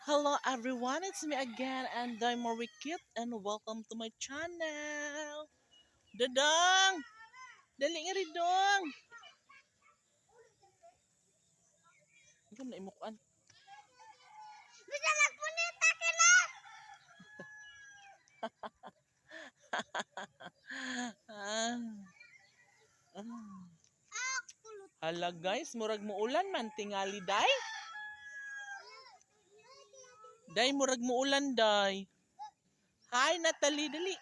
Hello everyone, it's me again and I'm Marikit and welcome to my channel. Dadang! Dali nga rin dong! Ikaw na imukuan. Bisa nagpunita ka na! Ah, ah. Ah, kulot. Hala guys, murag mo ulan man tingali day. Day murag mo ulan day. Hi Natalie, dali.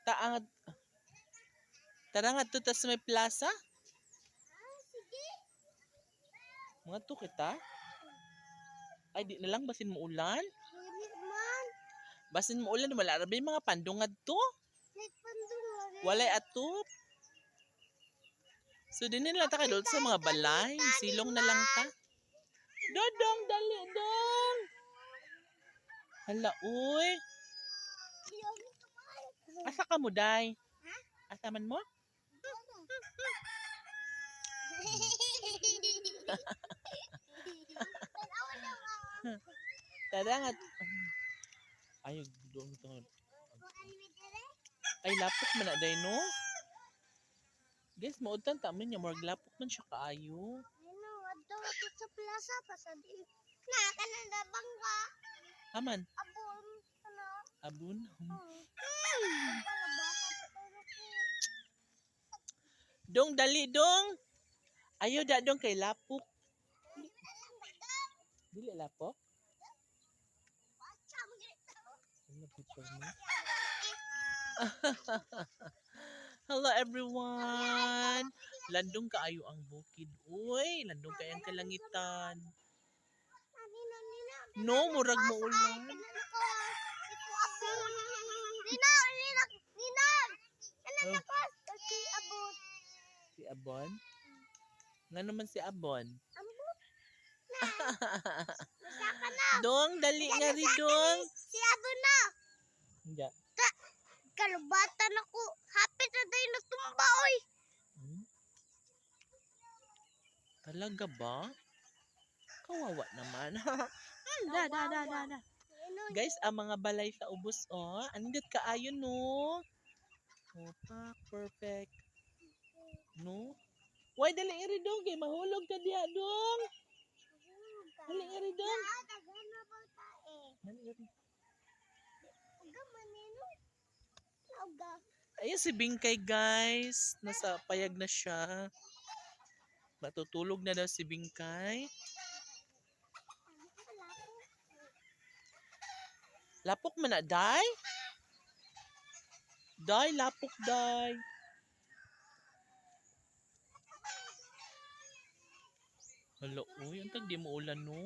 Taang Tara nga to tas may plaza. Ah, sige. Mga to kita. Ay di na lang basin mo ulan. Hindi man. Basin mo ulan wala ra ba yung mga pandungad to. Nagpandungan. Walay atop. So din nila ta kadol sa mga balay, silong na lang ta. Dodong dali dong. Hala uy. Asa ka mo day? Ha? Asa man mo? Tara nga. Ay dong to. Ay lapok man na day no. Guys, mautan ta man nya murag lapok man siya kaayo. Ano, adto ato sa plaza pa sa di. Na kanan na bangka. Aman, Abon. Ano? abun. Para bata pa tayo ko. Dong dali dong. Ayo da dong kay lapok. Dili lapok. Baca mo gito. Ano picture mo? Hello everyone! Landong kaayo ang bukid. Uy, landong kayang kalangitan. Nina, nina. No, murag mo ulan. Ito abon. Nina, nina, nina. Kanan Oh, ako. Kasi abon. si Abon? Nga naman si Abon? Ambot na. Masaka na. Dong, dali nga rin dong. Si abon na. Hindi. Kalubatan ako. Hapit na tayo natumba, oy. Hmm? Talaga ba? Kawawa naman. Da. Guys, ang mga balay sa ubos, oh. Andit kaayo, no? Oh, pak, perfect. No? Why, dali nga rin dong. Kay mahulog ka diya, dong. Dali nga rin dong. Dali nga rin. Ayun si Bingkay guys. Nasa payag na siya. Matutulog na daw si Bingkay. Lapok man na, day? Day, lapok, day. Hala, uy. Ang tag di mo ulan, no?